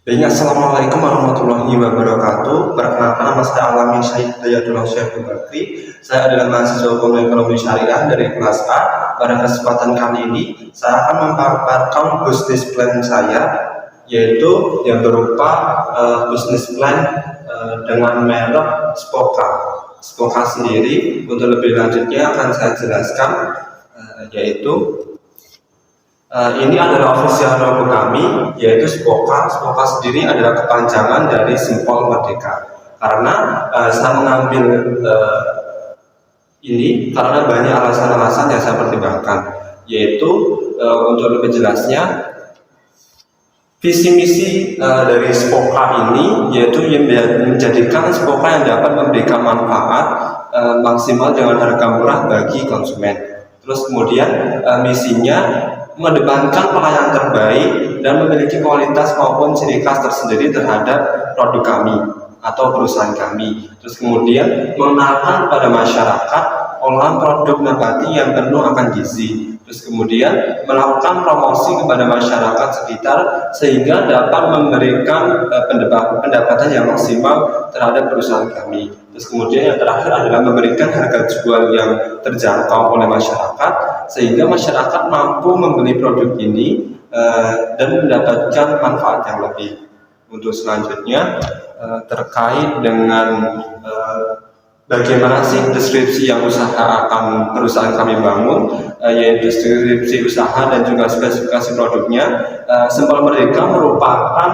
Baik, Assalamualaikum warahmatullahi wabarakatuh. Perkenalkan, nama saya Alamin Syed Dayatullah Syekh Bakri. Saya adalah mahasiswa Hukum Ekonomi Syariah dari kelas A. Pada kesempatan kali ini, saya akan memaparkan bisnis plan saya, yaitu yang berupa bisnis plan dengan merek Spoka. Spoka sendiri, untuk lebih lanjutnya akan saya jelaskan, yaitu ini adalah official logo kami, yaitu Spoka. Spoka sendiri adalah kepanjangan dari simbol merdeka. Karena saya mengambil ini karena banyak alasan-alasan yang saya pertimbangkan, yaitu untuk lebih jelasnya, visi misi dari Spoka ini yaitu yang menjadikan Spoka yang dapat memberikan manfaat maksimal dengan harga murah bagi konsumen. Terus kemudian misinya mengedepankan pelayanan terbaik dan memiliki kualitas maupun ciri khas tersendiri terhadap produk kami atau perusahaan kami. Terus kemudian mengenalkan pada masyarakat olahan produk nabati yang penuh akan gizi. Terus kemudian melakukan promosi kepada masyarakat sekitar sehingga dapat memberikan pendapatan yang maksimal terhadap perusahaan kami. Terus kemudian yang terakhir adalah memberikan harga jual yang terjangkau oleh masyarakat sehingga masyarakat mampu membeli produk ini dan mendapatkan manfaat yang lebih. Untuk selanjutnya terkait dengan bagaimana sih deskripsi yang perusahaan kami bangun, yaitu deskripsi usaha dan juga spesifikasi produknya. Simbol Merdeka merupakan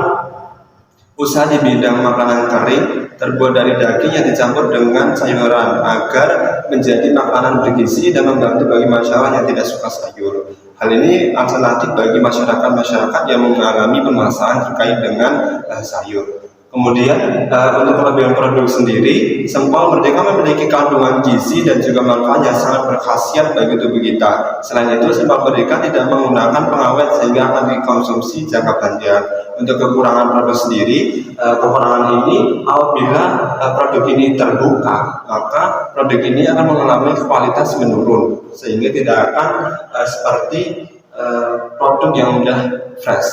usaha di bidang makanan kering terbuat dari daging yang dicampur dengan sayuran agar menjadi makanan bergizi dan membantu bagi masyarakat yang tidak suka sayur. Hal ini alternatif bagi masyarakat yang mengalami permasalahan terkait dengan sayur. Kemudian untuk kelebihan produk sendiri, simbol Merdeka memiliki kandungan gizi dan juga manfaat yang sangat berkhasiat bagi tubuh kita. Selain itu, simbol Merdeka tidak menggunakan pengawet sehingga akan dikonsumsi jangka panjang. Untuk kekurangan produk sendiri, kekurangan ini apabila produk ini terbuka, maka produk ini akan mengalami kualitas menurun sehingga tidak akan seperti produk yang sudah fresh.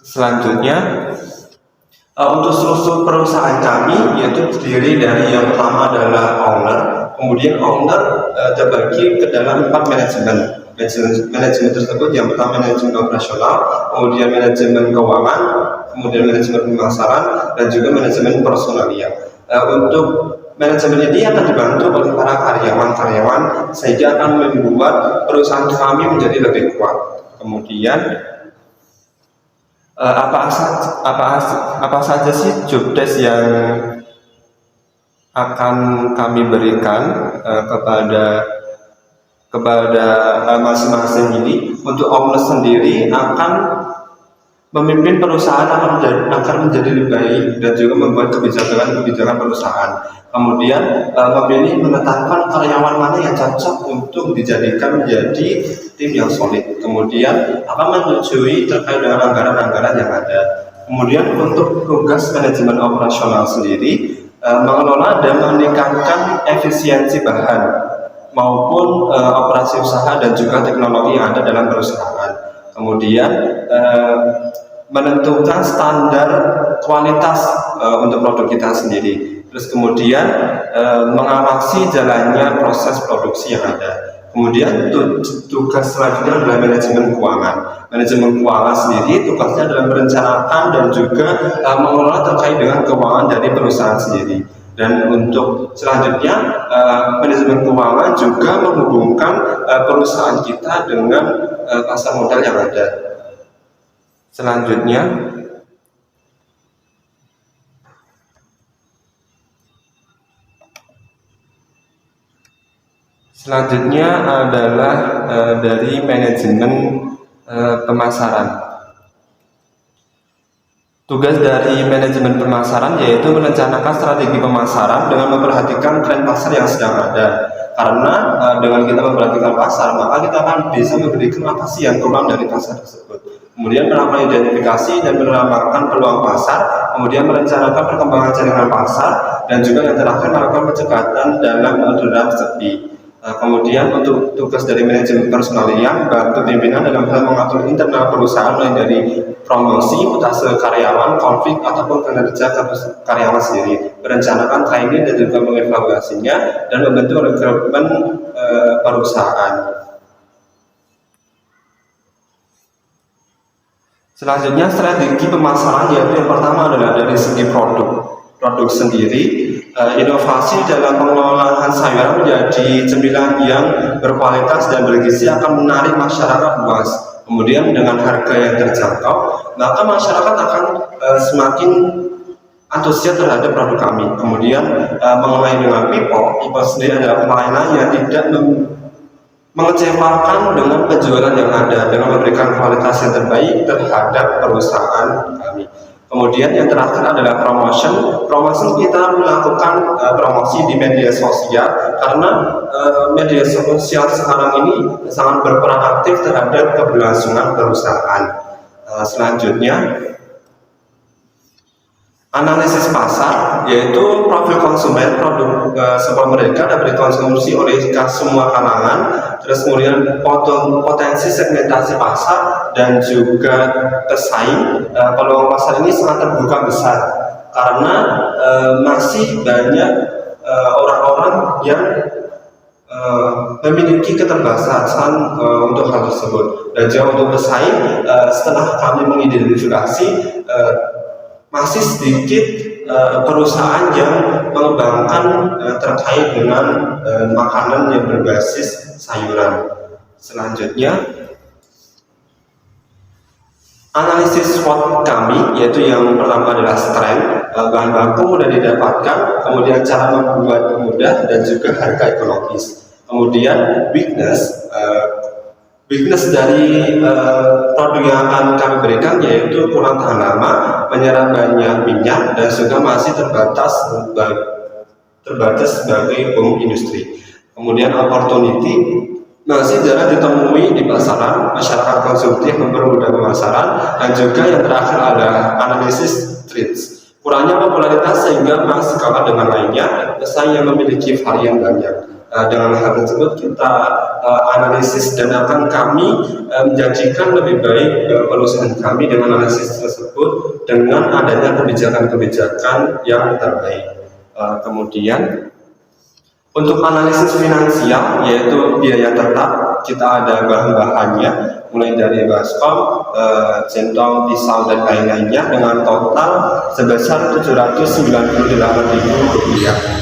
Selanjutnya, untuk struktur perusahaan kami yaitu terdiri dari yang pertama adalah owner, kemudian owner terbagi ke dalam 4 manajemen. Manajemen tersebut yang pertama manajemen operasional, kemudian manajemen keuangan, kemudian manajemen pemasaran, dan juga manajemen personalia. Untuk manajemen ini akan dibantu oleh para karyawan sehingga akan membuat perusahaan kami menjadi lebih kuat. Kemudian apa saja sih job desk yang akan kami berikan kepada masing-masing ini. Untuk owner sendiri akan memimpin perusahaan agar menjadi lebih baik dan juga membuat kebijakan perusahaan. Kemudian menetapkan karyawan mana yang cocok untuk dijadikan menjadi tim yang solid. Kemudian akan menyetujui terkait dengan anggaran-anggaran yang ada. Kemudian untuk tugas manajemen operasional sendiri, mengelola dan meningkatkan efisiensi bahan maupun operasi usaha dan juga teknologi yang ada dalam perusahaan. Kemudian menentukan standar kualitas untuk produk kita sendiri. Terus kemudian mengawasi jalannya proses produksi yang ada. Kemudian tugas selanjutnya adalah manajemen keuangan. Manajemen keuangan sendiri tugasnya adalah merencanakan dan juga mengelola terkait dengan keuangan dari perusahaan sendiri. Dan untuk selanjutnya manajemen keuangan juga menghubungkan perusahaan kita dengan pasar modal yang ada. Selanjutnya adalah dari manajemen pemasaran. Tugas dari manajemen pemasaran yaitu merencanakan strategi pemasaran dengan memperhatikan tren pasar yang sedang ada. Karena dengan kita memperhatikan pasar, maka kita akan bisa memberikan apa sih yang kurang dari pasar tersebut. Kemudian melakukan identifikasi dan meramalkan peluang pasar, kemudian merencanakan perkembangan jaringan pasar, dan juga yang terakhir melakukan pencegatan dalam orderan sepi. Kemudian untuk tugas dari manajemen personalian, bantu pimpinan dalam hal mengatur internal perusahaan mulai dari promosi, mutase karyawan, konflik ataupun kinerja karyawan sendiri, merencanakan training dan juga mengevaluasinya, dan membentuk rekrutmen perusahaan. Selanjutnya strategi pemasaran, yaitu yang pertama adalah dari segi produk sendiri. Inovasi dalam pengelolaan sayuran menjadi cemilan yang berkualitas dan bergizi akan menarik masyarakat luas. Kemudian dengan harga yang terjangkau, maka masyarakat akan semakin antusias terhadap produk kami. Kemudian mengenai dengan Pipo sendiri adalah pelayanan yang tidak mengecewakan dengan penjualan yang ada, dengan memberikan kualitas yang terbaik terhadap perusahaan kami. Kemudian yang terakhir adalah promotion. Kita melakukan promosi di media sosial karena media sosial sekarang ini sangat berperan aktif terhadap keberlangsungan perusahaan. Selanjutnya, analisis pasar, yaitu profil konsumen produk sebuah mereka dapat dikonsumsi oleh semua kalangan. Terus kemudian potensi segmentasi pasar dan juga pesaing. Peluang pasar ini sangat terbuka besar karena masih banyak orang-orang yang memiliki keterbatasan untuk hal tersebut. Dan juga untuk pesaing, setelah kami mengidentifikasi masih sedikit perusahaan yang mengembangkan terkait dengan makanan yang berbasis sayuran. Selanjutnya, analisis SWOT kami, yaitu yang pertama adalah strength, bahan baku mudah didapatkan, kemudian cara membuat mudah, dan juga harga ekologis. Kemudian weakness dari produk yang akan kami berikan yaitu kurang tahan lama, menyerap banyak minyak, dan juga masih terbatas sebagai home industri. Kemudian opportunity masih jarang ditemui di pasaran, masyarakat konsumtif mempermudah pemasaran, dan juga yang terakhir adalah analisis threats, kurangnya popularitas sehingga masih kalah dengan lainnya, pesaing yang memiliki varian banyak. Dengan hal tersebut kita analisis dan akan kami menjanjikan lebih baik perusahaan kami dengan analisis tersebut dengan adanya kebijakan-kebijakan yang terbaik. Kemudian untuk analisis finansial, yaitu biaya tetap, kita ada bahan-bahannya mulai dari baskom, centong, pisau, dan lain-lainnya dengan total sebesar Rp798.000.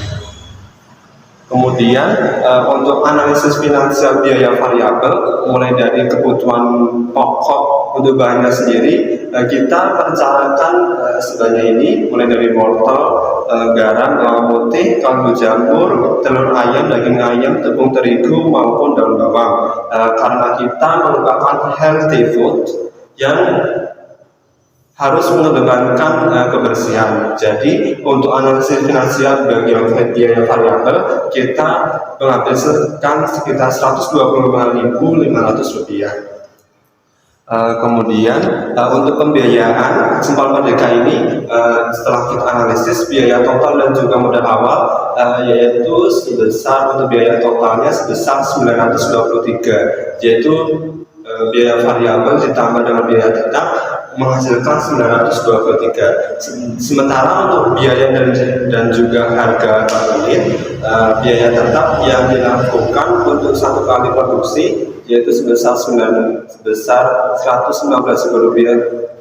Kemudian untuk analisis finansial biaya variabel, mulai dari kebutuhan pokok untuk bahannya sendiri, kita perencanakan sebanyak ini, mulai dari wortel, garam, bawang putih, kaldu jamur, telur ayam, daging ayam, tepung terigu maupun daun bawang. Karena kita merupakan healthy food yang harus mengedepankan kebersihan. Jadi untuk analisis finansial bagian biaya variabel kita menghabiskan sekitar Rp125.500. Kemudian untuk pembiayaan Simpal Merdeka ini setelah kita analisis biaya total dan juga modal awal yaitu sebesar, untuk biaya totalnya sebesar 923, yaitu biaya variabel ditambah dengan biaya tetap menghasilkan 923. Sementara untuk biaya dan juga harga per unit, biaya tetap yang dilakukan untuk satu kali produksi yaitu sebesar Rp115.000,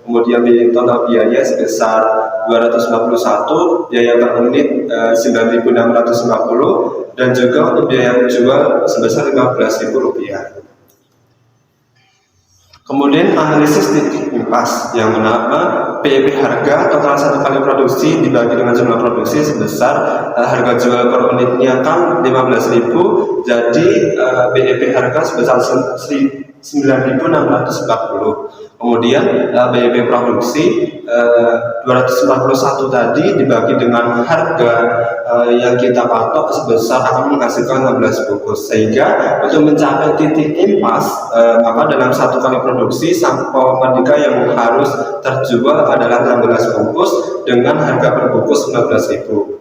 kemudian total biaya sebesar 251, biaya per unit 9.650, dan juga untuk biaya jual sebesar Rp15.000. Kemudian analisis titik impas yang menambah PEP harga total satu kali produksi dibagi dengan jumlah produksi sebesar harga jual per unitnya kan 15.000, jadi BEP harga sebesar 9.640. Kemudian BEP produksi 241 tadi dibagi dengan harga yang kita patok sebesar akan menghasilkan 16 bungkus, sehingga untuk mencapai titik impas maka dalam satu kali produksi Simpal Merdeka yang harus terjual adalah 16 bungkus dengan harga per bungkus 19.000.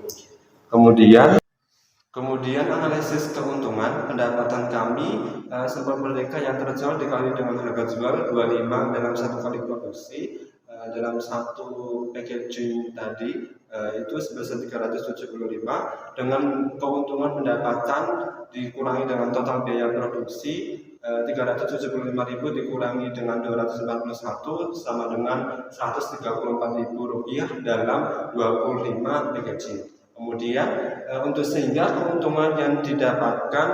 Kemudian analisis keuntungan pendapatan kami Sempal Merdeka yang terjual dikali dengan harga jual 25 dalam satu kali produksi dalam satu packaging tadi itu sebesar 375 dengan keuntungan pendapatan dikurangi dengan total biaya produksi 375.000 dikurangi dengan 241 sama dengan Rp134.000 dalam 25 packaging. Kemudian untuk sehingga keuntungan yang didapatkan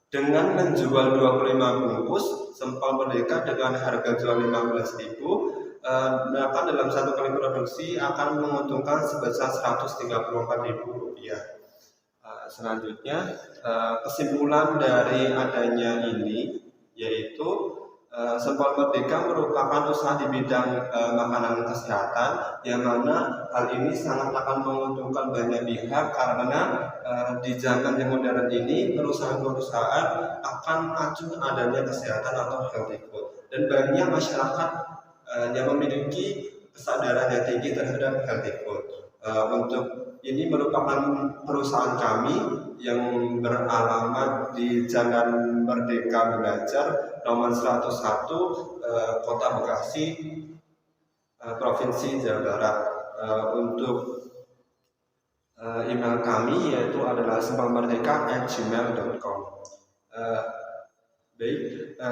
dengan menjual 25 bungkus Sempal Merdeka dengan harga jual 15.000 maka dalam satu kali produksi akan menguntungkan sebesar Rp134.000. Selanjutnya kesimpulan dari adanya ini yaitu Sempal Merdeka merupakan usaha di bidang makanan kesehatan yang mana hal ini sangat akan menguntungkan banyak pihak karena di zaman yang modern ini perusahaan-perusahaan akan acuh adanya kesehatan atau healthy food dan banyak masyarakat yang memiliki kesadaran yang tinggi terhadap healthy food. Untuk ini merupakan perusahaan kami yang beralamat di Jalan Merdeka Belajar nomor 101 Kota Bekasi, Provinsi Jawa Barat. Untuk email kami yaitu adalah sempalmerdeka@gmail.com. Baik,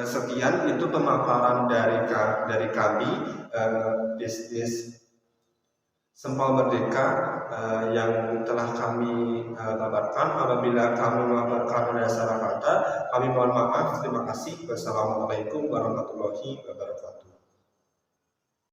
sekian itu pemaparan dari kami bisnis Sempal Merdeka yang telah kami kabarkan. Apabila kami memaparkan ada salah kata, kami mohon maaf. Terima kasih. Wassalamualaikum warahmatullahi wabarakatuh.